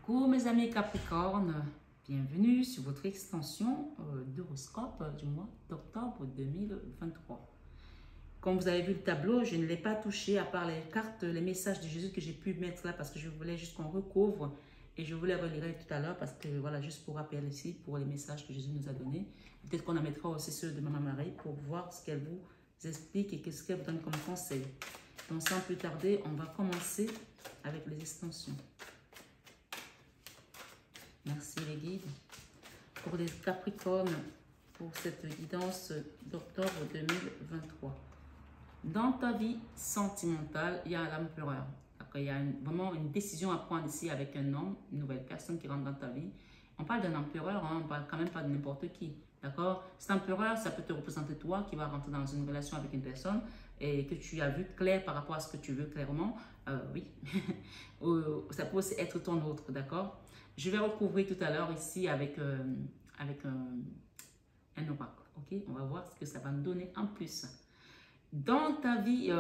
Coucou mes amis Capricorne, bienvenue sur votre extension d'horoscope du mois d'octobre 2023. Comme vous avez vu le tableau, je ne l'ai pas touché à part les cartes, les messages de Jésus que j'ai pu mettre là parce que je voulais juste qu'on recouvre et je voulais relire tout à l'heure parce que voilà, juste pour rappel ici pour les messages que Jésus nous a donnés. Peut-être qu'on en mettra aussi ceux de Maman Marie pour voir ce qu'elle vous explique et ce qu'elle vous donne comme conseil. Donc sans plus tarder, on va commencer avec les extensions. Merci les guides. Pour les Capricornes, pour cette guidance d'octobre 2023. Dans ta vie sentimentale, il y a l'empereur. Il y a vraiment une décision à prendre ici avec un homme, une nouvelle personne qui rentre dans ta vie. On parle d'un empereur, hein, on ne parle quand même pas de n'importe qui. D'accord? Cet empereur, ça peut te représenter toi qui va rentrer dans une relation avec une personne et que tu as vu clair par rapport à ce que tu veux clairement. Oui. Ça peut aussi être ton autre, d'accord? Je vais recouvrir tout à l'heure ici avec un oracle. Ok, on va voir ce que ça va nous donner en plus. Dans ta vie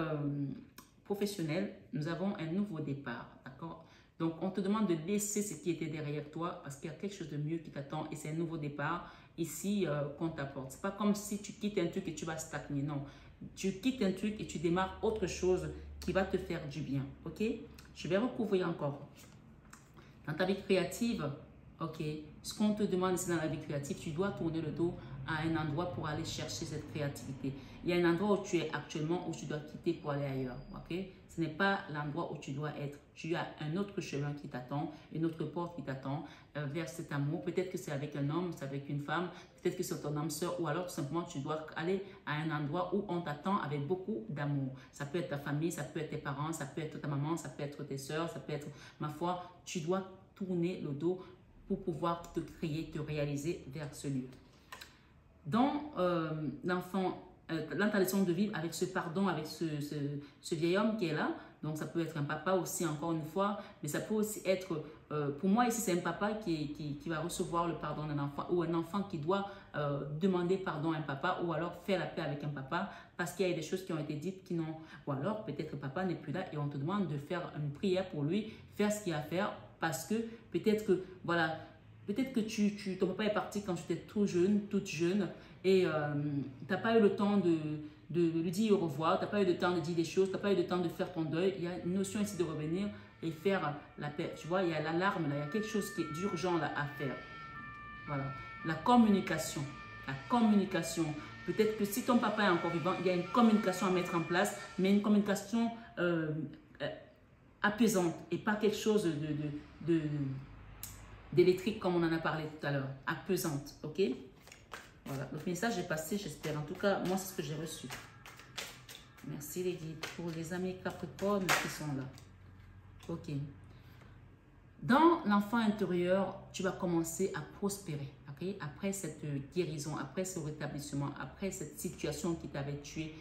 professionnelle, nous avons un nouveau départ. D'accord? Donc, on te demande de laisser ce qui était derrière toi parce qu'il y a quelque chose de mieux qui t'attend et c'est un nouveau départ ici qu'on t'apporte. Ce n'est pas comme si tu quittes un truc et tu vas stagner. Non, tu quittes un truc et tu démarres autre chose qui va te faire du bien. Ok? Je vais recouvrir encore. Dans ta vie créative, ok, ce qu'on te demande ici dans la vie créative, tu dois tourner le dos à un endroit pour aller chercher cette créativité. Il y a un endroit où tu es actuellement, où tu dois quitter pour aller ailleurs, ok? Ce n'est pas l'endroit où tu dois être. Tu as un autre chemin qui t'attend, une autre porte qui t'attend vers cet amour. Peut-être que c'est avec un homme, c'est avec une femme, peut-être que c'est ton âme sœur ou alors tout simplement tu dois aller à un endroit où on t'attend avec beaucoup d'amour. Ça peut être ta famille, ça peut être tes parents, ça peut être ta maman, ça peut être tes sœurs, ça peut être, ma foi, tu dois tourner le dos pour pouvoir te créer, te réaliser vers ce lieu. Dans dans ta leçon de vivre avec ce pardon, avec ce vieil homme qui est là, donc ça peut être un papa aussi encore une fois, mais ça peut aussi être, pour moi ici c'est un papa qui va recevoir le pardon d'un enfant ou un enfant qui doit demander pardon à un papa ou alors faire la paix avec un papa parce qu'il y a des choses qui ont été dites qui n'ont, ou alors peut-être que papa n'est plus là et on te demande de faire une prière pour lui, faire ce qu'il y a à faire parce que peut-être que, voilà, peut-être que ton papa est parti quand tu étais tout jeune, toute jeune, et tu n'as pas eu le temps de lui dire au revoir, tu n'as pas eu le temps de dire des choses, tu n'as pas eu le temps de faire ton deuil. Il y a une notion ici de revenir et faire la paix. Tu vois, il y a l'alarme là, il y a quelque chose qui est d'urgent là à faire. Voilà. La communication. La communication. Peut-être que si ton papa est encore vivant, il y a une communication à mettre en place, mais une communication apaisante et pas quelque chose d'électrique comme on en a parlé tout à l'heure. Apaisante, ok? Voilà, le message est passé, j'espère. En tout cas, moi, c'est ce que j'ai reçu. Merci les guides pour les amis Capricorne qui sont là. Ok. Dans l'enfant intérieur, tu vas commencer à prospérer. Okay? Après cette guérison, après ce rétablissement, après cette situation qui t'avait tué,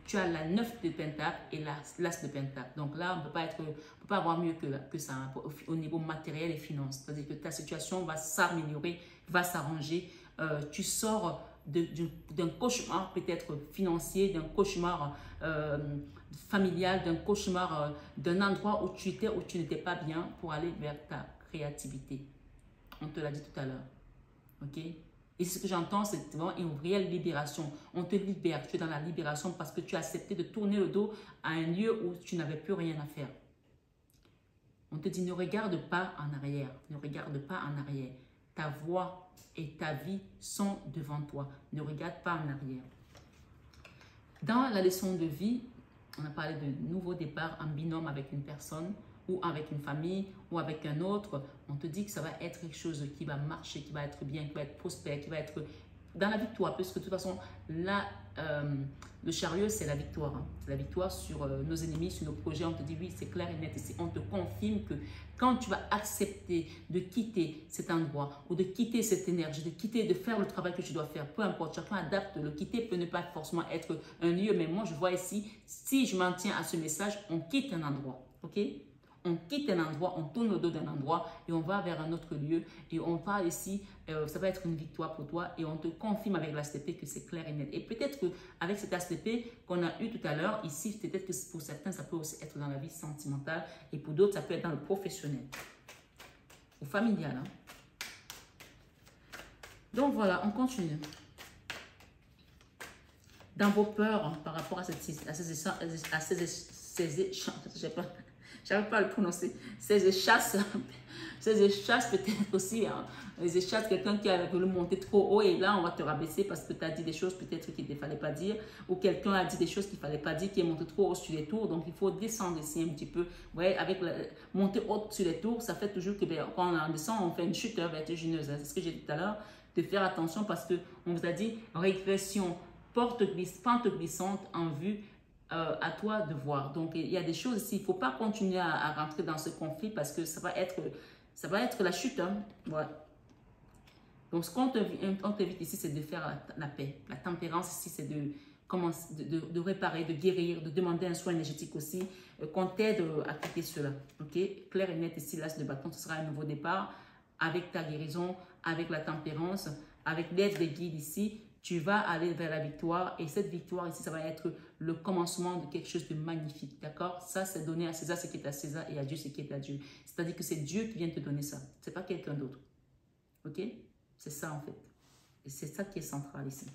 tu as la 9 de Pentacle et l'As de Pentacle. Donc là, on ne peut pas avoir mieux que ça hein, au niveau matériel et finance. C'est-à-dire que ta situation va s'améliorer, va s'arranger. Tu sors d'un cauchemar peut-être financier, d'un cauchemar familial, d'un cauchemar d'un endroit où tu étais, où tu n'étais pas bien pour aller vers ta créativité. On te l'a dit tout à l'heure. Ok? Et ce que j'entends, c'est vraiment une réelle libération. On te libère. Tu es dans la libération parce que tu as accepté de tourner le dos à un lieu où tu n'avais plus rien à faire. On te dit, ne regarde pas en arrière. Ne regarde pas en arrière. Ta voix et ta vie sont devant toi. Ne regarde pas en arrière. Dans la leçon de vie, on a parlé de nouveau départ en binôme avec une personne ou avec une famille ou avec un autre. On te dit que ça va être quelque chose qui va marcher, qui va être bien, qui va être prospère, qui va être dans la victoire. Parce que de toute façon, là, le chariot, c'est la victoire. Hein. C'est la victoire sur nos ennemis, sur nos projets. On te dit, oui, c'est clair et net. Ici, on te confirme que quand tu vas accepter de quitter cet endroit ou de quitter cette énergie, de faire le travail que tu dois faire, peu importe, chacun adapte. Le quitter peut ne pas forcément être un lieu, mais moi, je vois ici, si je m'en tiens à ce message, on quitte un endroit. OK? On quitte un endroit, on tourne le dos d'un endroit et on va vers un autre lieu. Et on parle ici, ça va être une victoire pour toi et on te confirme avec l'ASTP que c'est clair et net. Et peut-être qu'avec cet ASTP qu'on a eu tout à l'heure, ici, peut-être que pour certains, ça peut aussi être dans la vie sentimentale et pour d'autres, ça peut être dans le professionnel. ou familial. Hein. Donc voilà, on continue. Dans vos peurs hein, par rapport à j'arrive pas à le prononcer, ces échasses peut-être aussi, hein, les échasses, quelqu'un qui a voulu monter trop haut et là on va te rabaisser parce que tu as dit des choses peut-être qu'il ne fallait pas dire, ou quelqu'un a dit des choses qu'il ne fallait pas dire, qui est monté trop haut sur les tours, donc il faut descendre ici un petit peu. Vous voyez, avec monter haut sur les tours, ça fait toujours que quand on descend, on fait une chute vertigineuse, hein, c'est ce que j'ai dit tout à l'heure, de faire attention parce qu'on vous a dit régression, pente glissante en vue. À toi de voir. Donc, il y a des choses ici. Il ne faut pas continuer à rentrer dans ce conflit parce que ça va être la chute. Hein. Ouais. Donc, ce qu'on t'invite ici, c'est de faire la paix. La tempérance ici, c'est de réparer, de guérir, de demander un soin énergétique aussi, qu'on t'aide à quitter cela. Ok? Clair et net ici, l'as de bâton, ce sera un nouveau départ avec ta guérison, avec la tempérance, avec l'aide des guides ici. Tu vas aller vers la victoire et cette victoire ici, ça va être le commencement de quelque chose de magnifique, d'accord? Ça, c'est donner à César ce qui est à César et à Dieu ce qui est à Dieu. C'est-à-dire que c'est Dieu qui vient te donner ça, c'est pas quelqu'un d'autre, ok? C'est ça en fait. Et c'est ça qui est central ici,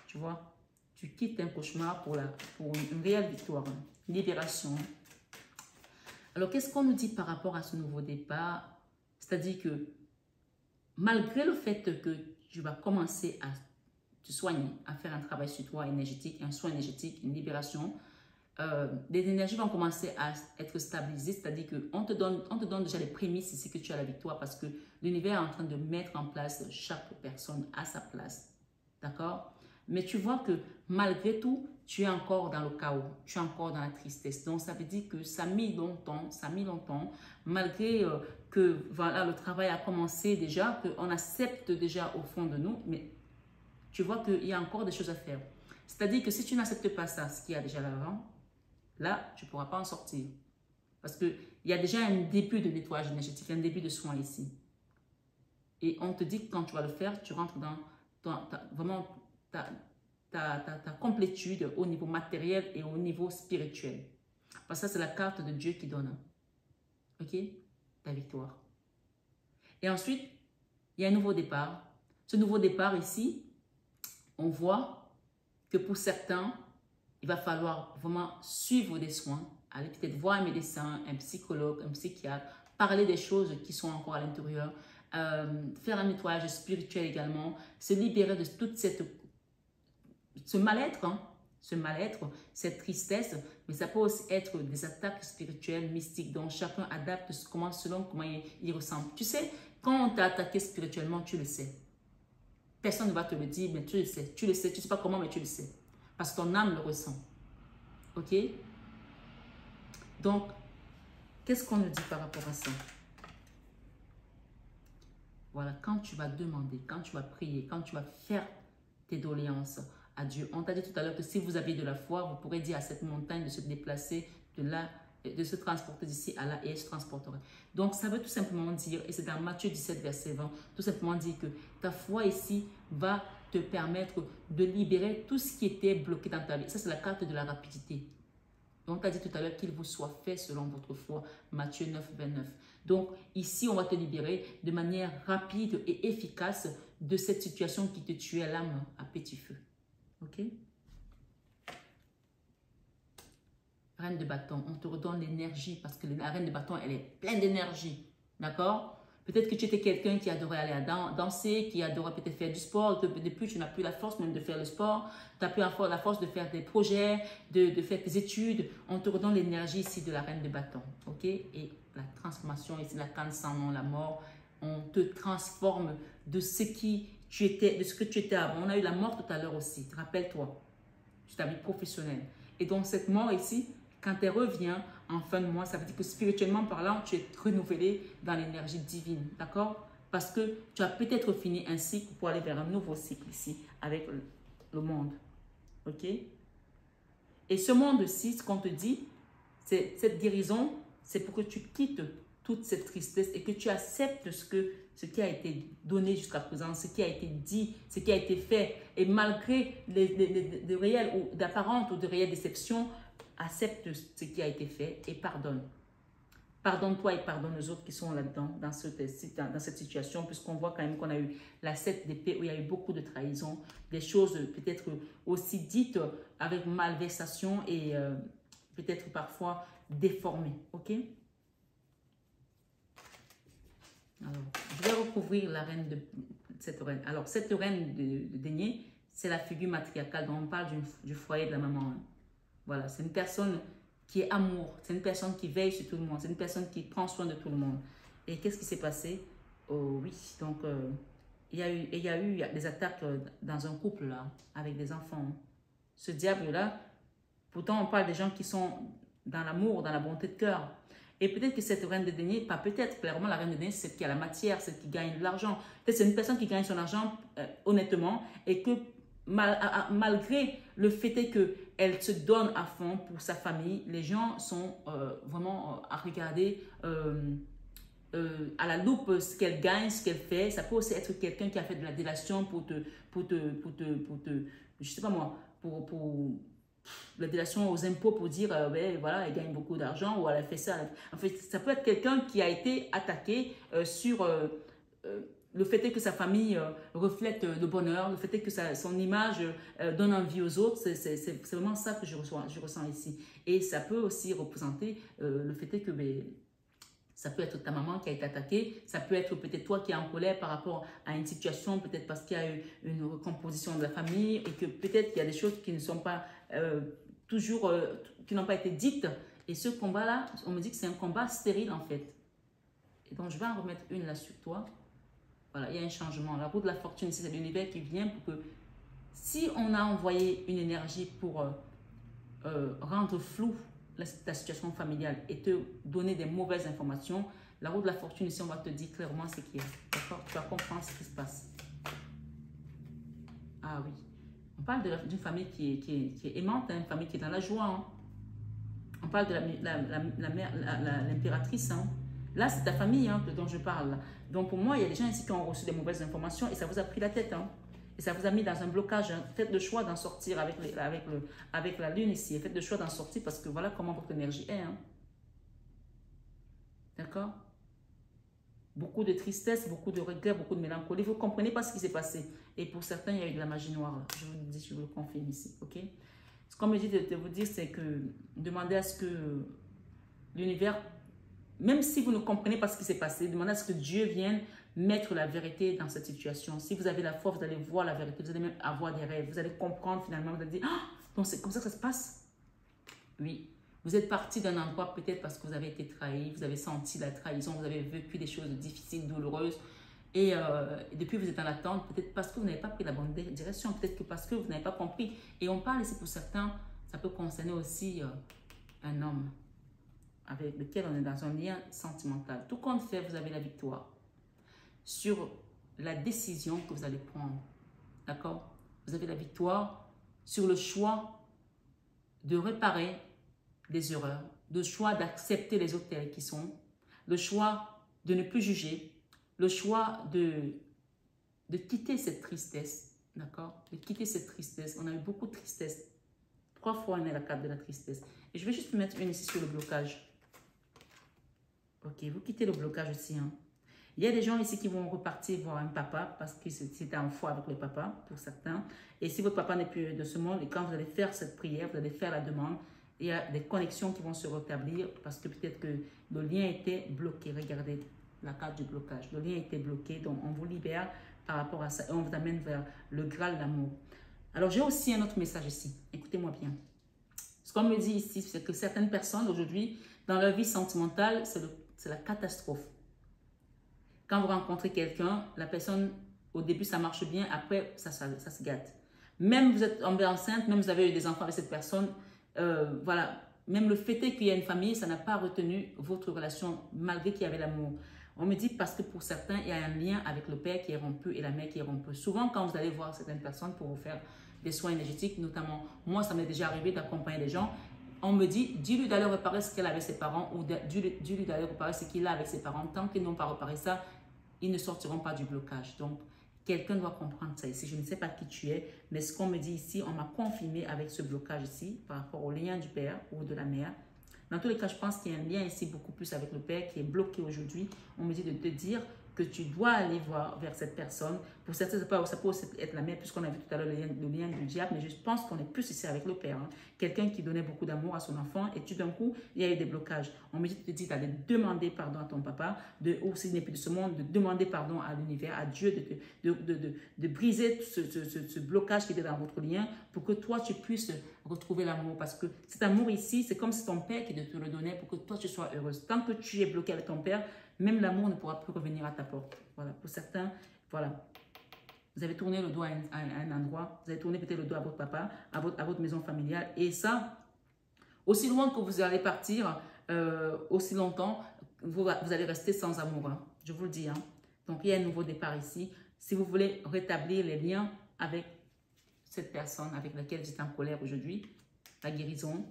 tu vois? Tu quittes un cauchemar pour une réelle victoire, hein? Libération. Alors, qu'est-ce qu'on nous dit par rapport à ce nouveau départ? C'est-à-dire que malgré le fait que tu vas commencer à te soigner, à faire un travail sur toi énergétique, un soin énergétique, une libération, les énergies vont commencer à être stabilisées, c'est-à-dire qu'on te donne déjà les prémices ici que tu as la victoire parce que l'univers est en train de mettre en place chaque personne à sa place, d'accord? Mais tu vois que malgré tout, tu es encore dans le chaos, tu es encore dans la tristesse. Donc, ça veut dire que ça a mis longtemps, malgré que voilà, le travail a commencé déjà, qu'on accepte déjà au fond de nous, mais tu vois qu'il y a encore des choses à faire. C'est-à-dire que si tu n'acceptes pas ça, ce qu'il y a déjà là-avant, là, tu ne pourras pas en sortir. Parce qu'il y a déjà un début de nettoyage énergétique, un début de soin ici. Et on te dit que quand tu vas le faire, tu rentres dans vraiment ta complétude au niveau matériel et au niveau spirituel. Parce que ça, c'est la carte de Dieu qui donne. Ok? Ta victoire. Et ensuite, il y a un nouveau départ. Ce nouveau départ ici, on voit que pour certains, il va falloir vraiment suivre des soins, aller peut-être voir un médecin, un psychologue, un psychiatre, parler des choses qui sont encore à l'intérieur, faire un nettoyage spirituel également, se libérer de toute ce mal-être, hein, cette tristesse, mais ça peut aussi être des attaques spirituelles, mystiques, dont chacun adapte selon comment il ressemble. Tu sais, quand on t'a attaqué spirituellement, tu le sais. Personne ne va te le dire, mais tu le sais. Tu ne sais pas comment, mais tu le sais. Parce que ton âme le ressent. Ok? Donc, qu'est-ce qu'on nous dit par rapport à ça? Voilà, quand tu vas demander, quand tu vas prier, quand tu vas faire tes doléances à Dieu. On t'a dit tout à l'heure que si vous avez de la foi, vous pourrez dire à cette montagne de se déplacer de là, de se transporter d'ici à là et elle se transportera. Donc, ça veut tout simplement dire, et c'est dans Matthieu 17, verset 20, tout simplement dire que ta foi ici va te permettre de libérer tout ce qui était bloqué dans ta vie. Ça, c'est la carte de la rapidité. Donc, on t'a dit tout à l'heure qu'il vous soit fait selon votre foi, Matthieu 9, 29. Donc, ici, on va te libérer de manière rapide et efficace de cette situation qui te tuait l'âme à petit feu. Ok? Reine de bâton, on te redonne l'énergie parce que la reine de bâton, elle est pleine d'énergie. D'accord? Peut-être que tu étais quelqu'un qui adorait aller danser, qui adorait peut-être faire du sport. Depuis, tu n'as plus la force même de faire le sport. Tu n'as plus la force de faire des projets, de faire tes études. On te redonne l'énergie ici de la reine de bâton. Ok? Et la transformation ici, la canne sans nom, la mort. On te transforme de ce que tu étais avant. On a eu la mort tout à l'heure aussi. Rappelle-toi. C'est ta vie professionnelle. Et donc, cette mort ici, quand elle revient en fin de mois, ça veut dire que spirituellement parlant, tu es renouvelé dans l'énergie divine, d'accord? Parce que tu as peut-être fini un cycle pour aller vers un nouveau cycle ici avec le monde, ok? Et ce monde-ci, ce qu'on te dit, cette guérison, c'est pour que tu quittes toute cette tristesse et que tu acceptes ce qui a été donné jusqu'à présent, ce qui a été dit, ce qui a été fait. Et malgré de réelles ou d'apparentes ou de réelles déceptions, accepte ce qui a été fait et pardonne. Pardonne-toi et pardonne les autres qui sont là-dedans, dans cette situation, puisqu'on voit quand même qu'on a eu la 7 d'épée où il y a eu beaucoup de trahison, des choses peut-être aussi dites avec malversation et peut-être parfois déformées. Ok? Alors, je vais recouvrir la reine de cette reine. Alors, cette reine de denier, c'est la figure matriarcale dont on parle du foyer de la maman. Hein. Voilà, c'est une personne qui est amour, c'est une personne qui veille sur tout le monde, c'est une personne qui prend soin de tout le monde. Et qu'est-ce qui s'est passé? Oh oui, donc il y a eu des attaques dans un couple là, avec des enfants. Hein. Ce diable-là, pourtant on parle des gens qui sont dans l'amour, dans la bonté de cœur. Et peut-être que cette reine de denier, pas peut-être, clairement la reine de denier, c'est celle qui a la matière, celle qui gagne de l'argent. Peut-être c'est une personne qui gagne son argent honnêtement et que malgré le fait qu'elle se donne à fond pour sa famille, les gens sont vraiment à regarder à la loupe ce qu'elle gagne, ce qu'elle fait. Ça peut aussi être quelqu'un qui a fait de la délation je sais pas moi, pour la délation aux impôts pour dire, ben, voilà, elle gagne beaucoup d'argent ou elle a fait ça. En fait, ça peut être quelqu'un qui a été attaqué sur le fait est que sa famille reflète le bonheur, le fait est que son image donne envie aux autres, c'est vraiment ça que je ressens ici. Et ça peut aussi représenter le fait est que ben, ça peut être ta maman qui a été attaquée, ça peut être peut-être toi qui es en colère par rapport à une situation, peut-être parce qu'il y a eu une recomposition de la famille et que peut-être qu'il y a des choses qui ne sont pas toujours, qui n'ont pas été dites. Et ce combat-là, on me dit que c'est un combat stérile en fait. Et donc je vais en remettre une là sur toi. Voilà, il y a un changement. La roue de la fortune, c'est l'univers qui vient pour que si on a envoyé une énergie pour rendre flou ta situation familiale et te donner des mauvaises informations, la roue de la fortune, ici, on va te dire clairement ce qu'il y a. D'accord? Tu vas comprendre ce qui se passe. Ah oui. On parle d'une famille qui est aimante, hein, une famille qui est dans la joie. Hein. On parle de l'impératrice. Hein. Là, c'est ta famille hein, dont je parle. Donc, pour moi, il y a des gens ici qui ont reçu des mauvaises informations et ça vous a pris la tête. Hein. Et ça vous a mis dans un blocage. Hein. Faites le choix d'en sortir avec la lune ici. Faites le choix d'en sortir parce que voilà comment votre énergie est. Hein. D'accord? Beaucoup de tristesse, beaucoup de regrets, beaucoup de mélancolie. Vous ne comprenez pas ce qui s'est passé. Et pour certains, il y a eu de la magie noire. Là. Je vous le dis, je vous le confirme ici. Ok? Ce qu'on me dit de vous dire, c'est que demandez à ce que l'univers, même si vous ne comprenez pas ce qui s'est passé, demandez à ce que Dieu vienne mettre la vérité dans cette situation. Si vous avez la foi, vous allez voir la vérité, vous allez même avoir des rêves, vous allez comprendre finalement, vous allez dire, ah, donc c'est comme ça que ça se passe. Oui, vous êtes parti d'un endroit peut-être parce que vous avez été trahi, vous avez senti la trahison, vous avez vécu des choses difficiles, douloureuses. Et depuis, vous êtes en attente, peut-être parce que vous n'avez pas pris la bonne direction, peut-être que parce que vous n'avez pas compris. Et on parle ici pour certains, ça peut concerner aussi un homme avec lequel on est dans un lien sentimental. Tout compte fait, vous avez la victoire sur la décision que vous allez prendre. D'accord? Vous avez la victoire sur le choix de réparer des erreurs, le choix d'accepter les autres tels qu'ils sont, le choix de ne plus juger, le choix de quitter cette tristesse. D'accord? De quitter cette tristesse. On a eu beaucoup de tristesse. 3 fois, on est la carte de la tristesse. Et je vais juste mettre une ici sur le blocage. Ok, vous quittez le blocage aussi. Hein. Il y a des gens ici qui vont repartir voir un papa parce que c'était en foi avec le papa pour certains. Et si votre papa n'est plus de ce monde, et quand vous allez faire cette prière, vous allez faire la demande, il y a des connexions qui vont se rétablir parce que peut-être que le lien était bloqué. Regardez la carte du blocage. Le lien était bloqué, donc on vous libère par rapport à ça et on vous amène vers le Graal d'amour. Alors j'ai aussi un autre message ici. Écoutez-moi bien. Ce qu'on me dit ici, c'est que certaines personnes aujourd'hui, dans leur vie sentimentale, c'est la catastrophe. Quand vous rencontrez quelqu'un, la personne, au début, ça marche bien, après, ça se gâte. Même vous êtes tombée enceinte, même vous avez eu des enfants avec cette personne, voilà. Même le fait qu'il y a une famille, ça n'a pas retenu votre relation, malgré qu'il y avait l'amour. On me dit parce que pour certains, il y a un lien avec le père qui est rompu et la mère qui est rompue. Souvent, quand vous allez voir certaines personnes pour vous faire des soins énergétiques, notamment, moi, ça m'est déjà arrivé d'accompagner des gens, on me dit, dis-lui d'aller réparer ce qu'elle a avec ses parents ou dis-lui d'aller réparer ce qu'il a avec ses parents. Tant qu'ils n'ont pas réparé ça, ils ne sortiront pas du blocage. Donc, quelqu'un doit comprendre ça ici. Je ne sais pas qui tu es, mais ce qu'on me dit ici, on m'a confirmé avec ce blocage ici, par rapport au lien du père ou de la mère. Dans tous les cas, je pense qu'il y a un lien ici beaucoup plus avec le père qui est bloqué aujourd'hui. On me dit de te dire que tu dois aller voir vers cette personne. Pour certains, ça peut aussi être la mère, puisqu'on a vu tout à l'heure le lien du diable, mais je pense qu'on est plus ici avec le père. Hein. Quelqu'un qui donnait beaucoup d'amour à son enfant et tout d'un coup, il y a eu des blocages. On me dit de te dire d'aller demander pardon à ton papa, ou s'il n'est plus de ce monde, de demander pardon à l'univers, à Dieu, de briser ce blocage qui était dans votre lien pour que toi, tu puisses retrouver l'amour. Parce que cet amour ici, c'est comme si ton père qui te le donnait pour que toi, tu sois heureuse. Tant que tu es bloqué avec ton père, même l'amour ne pourra plus revenir à ta porte. Voilà, pour certains, voilà. Vous avez tourné le doigt à un endroit, vous avez tourné peut-être le doigt à votre papa, à votre maison familiale. Et ça, aussi loin que vous allez partir, aussi longtemps, vous allez rester sans amour. Hein. Je vous le dis. Hein. Donc, il y a un nouveau départ ici. Si vous voulez rétablir les liens avec cette personne avec laquelle vous êtes en colère aujourd'hui, la guérison,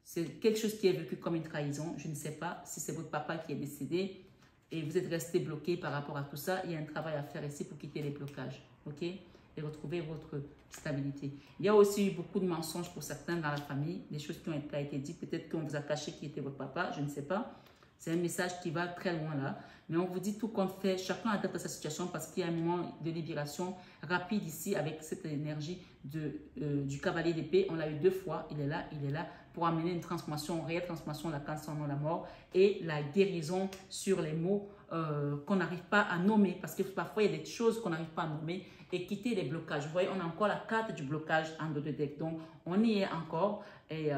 c'est quelque chose qui est vécu comme une trahison. Je ne sais pas si c'est votre papa qui est décédé et vous êtes resté bloqué par rapport à tout ça. Il y a un travail à faire ici pour quitter les blocages, ok? Et retrouver votre stabilité. Il y a aussi eu beaucoup de mensonges pour certains dans la famille, des choses qui n'ont pas été dites. Peut-être qu'on vous a caché qui était votre papa, je ne sais pas. C'est un message qui va très loin là. Mais on vous dit tout compte fait, chacun adapte à sa situation parce qu'il y a un moment de libération rapide ici avec cette énergie du cavalier d'épée. On l'a eu 2 fois, il est là pour amener une transformation, réelle transformation, la cancer non la mort et la guérison sur les mots qu'on n'arrive pas à nommer parce que parfois il y a des choses qu'on n'arrive pas à nommer et quitter les blocages. Vous voyez, on a encore la carte du blocage en dos de deck. Donc, on y est encore et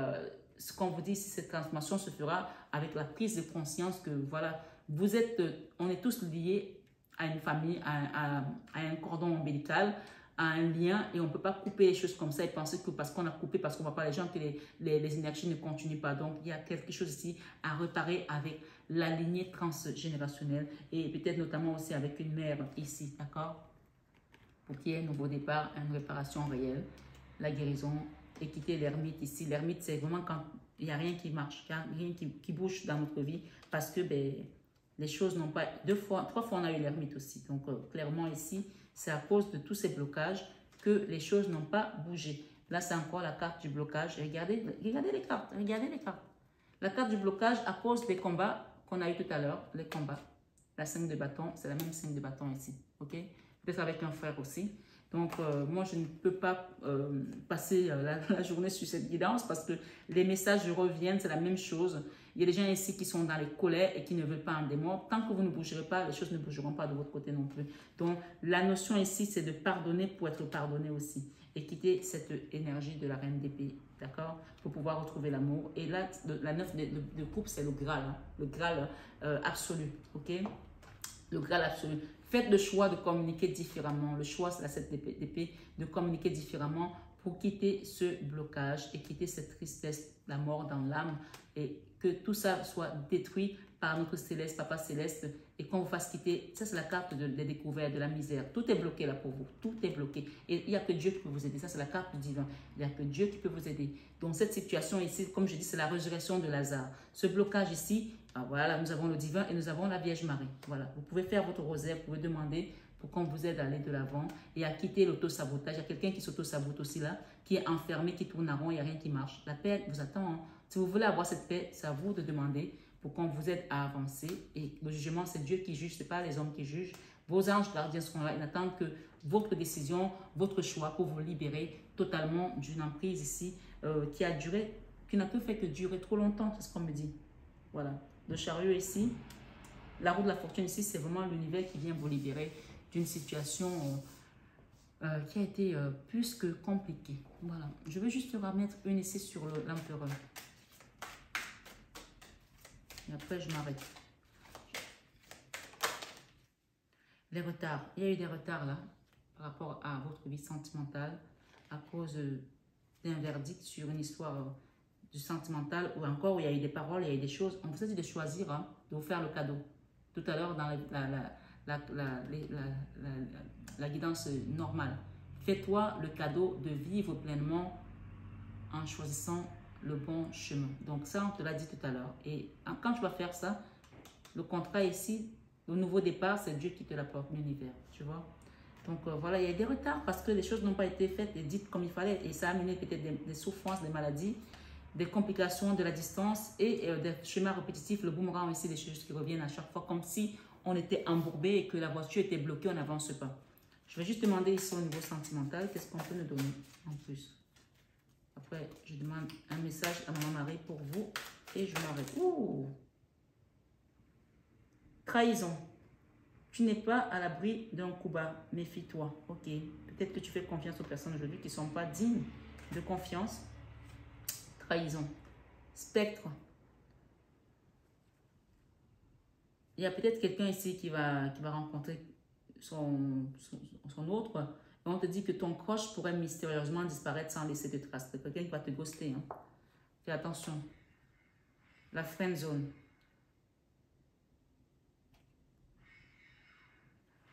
ce qu'on vous dit, si cette transformation se fera avec la prise de conscience que voilà, on est tous liés à une famille, à un cordon ombilical, à un lien et on ne peut pas couper les choses comme ça et penser que parce qu'on a coupé, parce qu'on ne voit pas les gens, que les énergies ne continuent pas. Donc, il y a quelque chose ici à réparer avec la lignée transgénérationnelle et peut-être notamment aussi avec une mère ici, d'accord? Pour qu'il y ait un nouveau départ, une réparation réelle, la guérison et quitter l'ermite ici. L'ermite, c'est vraiment quand il n'y a rien qui marche, il n'y a rien qui bouge dans notre vie parce que les choses n'ont pas... 3 fois, on a eu l'ermite aussi. Donc, clairement ici, c'est à cause de tous ces blocages que les choses n'ont pas bougé. Là, c'est encore la carte du blocage. Regardez les cartes. Regardez les cartes. La carte du blocage à cause des combats qu'on a eu tout à l'heure. Les combats. La 5 de bâton, c'est la même 5 de bâton ici. Ok? Peut-être avec un frère aussi. Donc, moi, je ne peux pas passer la journée sur cette guidance parce que les messages reviennent, c'est la même chose. Il y a des gens ici qui sont dans les colères et qui ne veulent pas en démon. Tant que vous ne bougerez pas, les choses ne bougeront pas de votre côté non plus. Donc, la notion ici, c'est de pardonner pour être pardonné aussi. Et quitter cette énergie de la reine d'épée, d'accord? Pour pouvoir retrouver l'amour. Et là, la 9 de coupe, c'est le Graal. Hein, le Graal absolu, ok? Le Graal absolu. Faites le choix de communiquer différemment. Le choix, c'est la 7 d'épée, de communiquer différemment pour quitter ce blocage et quitter cette tristesse, la mort dans l'âme et que tout ça soit détruit par notre céleste, papa céleste et qu'on vous fasse quitter. Ça, c'est la carte des découvertes, de la misère. Tout est bloqué là pour vous. Tout est bloqué. Et il n'y a que Dieu qui peut vous aider. Ça, c'est la carte du divin. Il n'y a que Dieu qui peut vous aider. Donc, cette situation ici, comme je dis, c'est la résurrection de Lazare. Ce blocage ici, voilà, nous avons le divin et nous avons la Vierge Marie. Voilà, vous pouvez faire votre rosaire, vous pouvez demander pour qu'on vous aide à aller de l'avant et à quitter l'auto-sabotage. Il y a quelqu'un qui s'auto-sabote aussi là, qui est enfermé, qui tourne en rond, il n'y a rien qui marche. La paix vous attend. Hein. Si vous voulez avoir cette paix, c'est à vous de demander pour qu'on vous aide à avancer. Et le jugement, c'est Dieu qui juge, ce n'est pas les hommes qui jugent. Vos anges gardiens seront là, ils n'attendent que votre décision, votre choix pour vous libérer totalement d'une emprise ici qui a duré, qui n'a que fait que durer trop longtemps, c'est ce qu'on me dit. Voilà. Le chariot ici, la roue de la fortune ici, c'est vraiment l'univers qui vient vous libérer d'une situation qui a été plus que compliquée. Voilà. Je vais juste remettre une ici sur l'empereur. Et après, je m'arrête. Les retards. Il y a eu des retards là par rapport à votre vie sentimentale à cause d'un verdict sur une histoire du sentimental ou encore où il y a eu des paroles, il y a eu des choses. On vous a dit de choisir, hein, de vous faire le cadeau. Tout à l'heure, dans la guidance normale. Fais-toi le cadeau de vivre pleinement en choisissant le bon chemin. Donc ça, on te l'a dit tout à l'heure. Et quand tu vas faire ça, le contrat ici, le nouveau départ, c'est Dieu qui te l'apporte, l'univers. Tu vois? Donc voilà, il y a des retards parce que les choses n'ont pas été faites et dites comme il fallait. Et ça a amené peut-être des souffrances, des maladies. des complications, de la distance et des schémas répétitifs, le boomerang ici, des choses qui reviennent à chaque fois, comme si on était embourbé et que la voiture était bloquée, on n'avance pas. Je vais juste demander ici au niveau sentimental, qu'est-ce qu'on peut nous donner en plus. Après, je demande un message à Maman Marie pour vous et je m'arrête. Ouh! Trahison. Tu n'es pas à l'abri d'un coup bas, méfie-toi. Ok, peut-être que tu fais confiance aux personnes aujourd'hui qui ne sont pas dignes de confiance. Trahison. Spectre. Il y a peut-être quelqu'un ici qui va rencontrer son autre. Et on te dit que ton crush pourrait mystérieusement disparaître sans laisser de traces. C'est quelqu'un qui va te ghoster. Hein. Fais attention. La friend zone.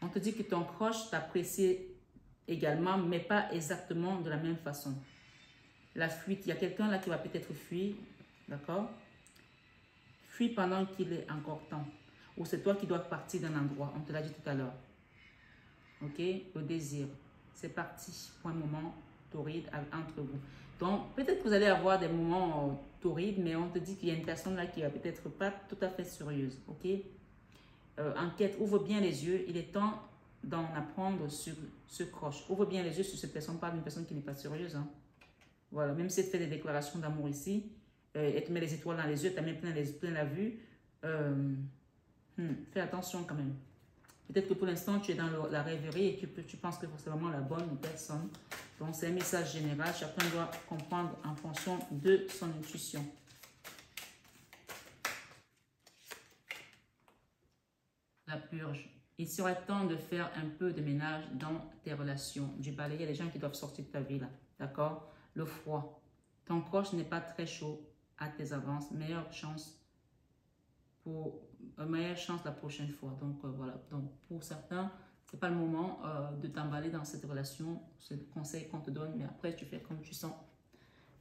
On te dit que ton crush t'apprécie également, mais pas exactement de la même façon. La fuite, il y a quelqu'un là qui va peut-être fuir, d'accord? Fuis pendant qu'il est encore temps. Ou c'est toi qui dois partir d'un endroit, on te l'a dit tout à l'heure. Ok? Le désir. C'est parti pour un moment torride entre vous. Donc, peut-être que vous allez avoir des moments torrides, mais on te dit qu'il y a une personne là qui va peut-être pas tout à fait sérieuse. Ok? Enquête, ouvre bien les yeux. Il est temps d'en apprendre sur ce crush. Ouvre bien les yeux sur cette personne, pas d'une personne qui n'est pas sérieuse. Hein. Voilà, même si elle fait des déclarations d'amour ici, elle te met les étoiles dans les yeux, tu as même plein la vue. Fais attention quand même. Peut-être que pour l'instant, tu es dans la rêverie et tu penses que c'est vraiment la bonne personne. Donc, c'est un message général. Chacun doit comprendre en fonction de son intuition. La purge. Il serait temps de faire un peu de ménage dans tes relations. Du balai, il y a des gens qui doivent sortir de ta vie là. D'accord? Le froid. Ton crush n'est pas très chaud à tes avances. Meilleure chance la prochaine fois. Donc voilà. Donc pour certains, c'est pas le moment de t'emballer dans cette relation. C'est le conseil qu'on te donne. Mais après, tu fais comme tu sens.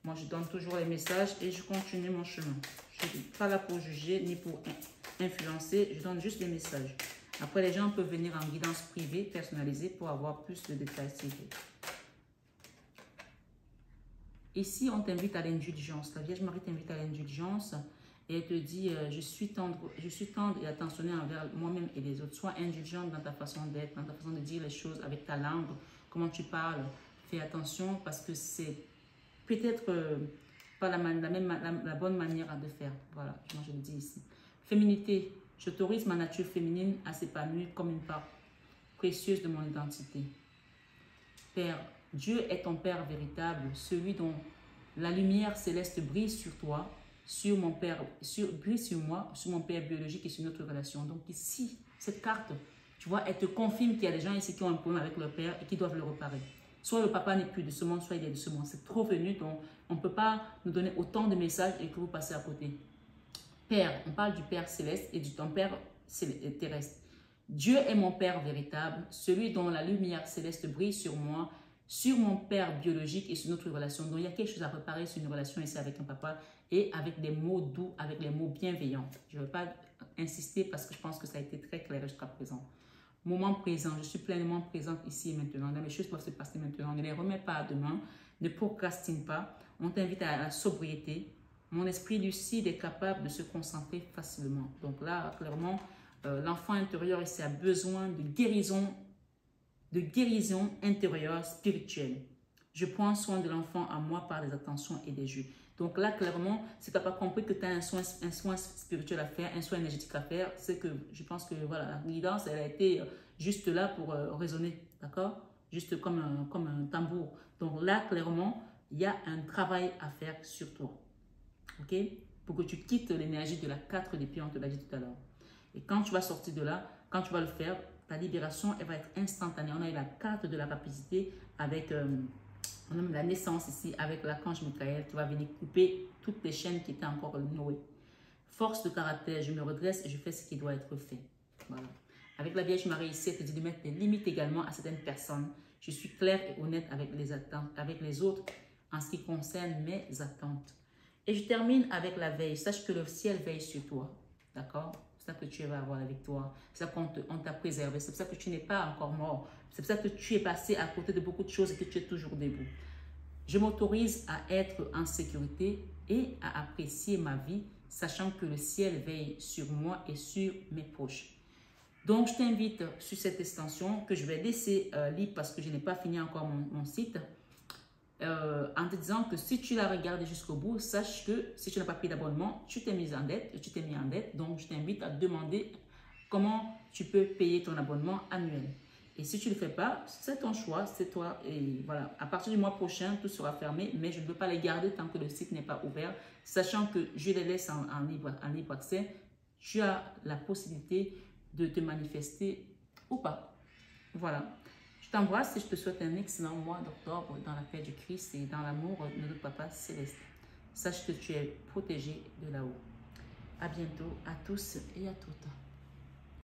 Moi, je donne toujours les messages et je continue mon chemin. Je ne suis pas là pour juger ni pour influencer. Je donne juste les messages. Après, les gens peuvent venir en guidance privée, personnalisée, pour avoir plus de détails. Ici, on t'invite à l'indulgence. La Vierge Marie t'invite à l'indulgence et elle te dit, je suis tendre et attentionnée envers moi-même et les autres. Sois indulgente dans ta façon d'être, dans ta façon de dire les choses avec ta langue, comment tu parles. Fais attention parce que c'est peut-être pas la bonne manière de faire. Voilà, moi je le dis ici. Féminité. J'autorise ma nature féminine à s'épanouir comme une part précieuse de mon identité. Père, Dieu est ton Père véritable, celui dont la lumière céleste brille sur toi, sur mon Père, brille sur moi, sur mon Père biologique et sur notre relation. Donc ici, cette carte, tu vois, elle te confirme qu'il y a des gens ici qui ont un problème avec leur Père et qui doivent le réparer. Soit le papa n'est plus de ce monde, soit il est de ce monde. C'est trop venu, donc on ne peut pas nous donner autant de messages et que vous passez à côté. Père, on parle du Père céleste et de ton Père terrestre. Dieu est mon Père véritable, celui dont la lumière céleste brille sur moi, sur mon Père biologique et sur notre relation. Donc, il y a quelque chose à réparer sur une relation ici avec un papa et avec des mots doux, avec les mots bienveillants. Je ne vais pas insister parce que je pense que ça a été très clair jusqu'à présent. Moment présent, je suis pleinement présente ici et maintenant. Donc, les choses doivent se passer maintenant. Ne les remets pas à demain, ne procrastine pas. On t'invite à la sobriété. Mon esprit lucide est capable de se concentrer facilement. Donc là, clairement, l'enfant intérieur ici a besoin de guérison intérieure spirituelle. Je prends soin de l'enfant à moi par des attentions et des jeux. Donc là, clairement, si tu n'as pas compris que tu as un soin spirituel à faire, un soin énergétique à faire, c'est que je pense que voilà, la guidance, elle a été juste là pour résonner, d'accord? Juste comme un tambour. Donc là, clairement, il y a un travail à faire sur toi. Ok? Pour que tu quittes l'énergie de la 4 d'épée, on te l'a dit tout à l'heure. Et quand tu vas sortir de là, quand tu vas le faire, ta libération, elle va être instantanée. On a eu la carte de la rapidité avec on a la naissance ici, avec l'archange Michael qui va venir couper toutes les chaînes qui étaient encore nouées. Force de caractère, je me redresse et je fais ce qui doit être fait. Voilà. Avec la Vierge Marie ici, elle te dit de mettre des limites également à certaines personnes. Je suis claire et honnête avec les attentes, avec les autres en ce qui concerne mes attentes. Et je termine avec la veille. Sache que le ciel veille sur toi. D'accord? C'est ça que tu vas avoir la victoire. C'est ça qu'on t'a préservé. C'est pour ça que tu n'es pas encore mort. C'est pour ça que tu es passé à côté de beaucoup de choses et que tu es toujours debout. Je m'autorise à être en sécurité et à apprécier ma vie, sachant que le ciel veille sur moi et sur mes proches. Donc, je t'invite sur cette extension que je vais laisser libre parce que je n'ai pas fini encore mon site. En te disant que si tu l'as regardé jusqu'au bout, sache que si tu n'as pas pris d'abonnement, tu t'es mis en dette. Donc, je t'invite à demander comment tu peux payer ton abonnement annuel. Et si tu ne le fais pas, c'est ton choix, c'est toi. Et voilà, à partir du mois prochain, tout sera fermé, mais je ne peux pas les garder tant que le site n'est pas ouvert, sachant que je les laisse en libre accès. Tu as la possibilité de te manifester ou pas. Voilà. Je t'embrasse et je te souhaite un excellent mois d'octobre dans la paix du Christ et dans l'amour de notre Papa Céleste. Sache que tu es protégé de là-haut. À bientôt à tous et à toutes.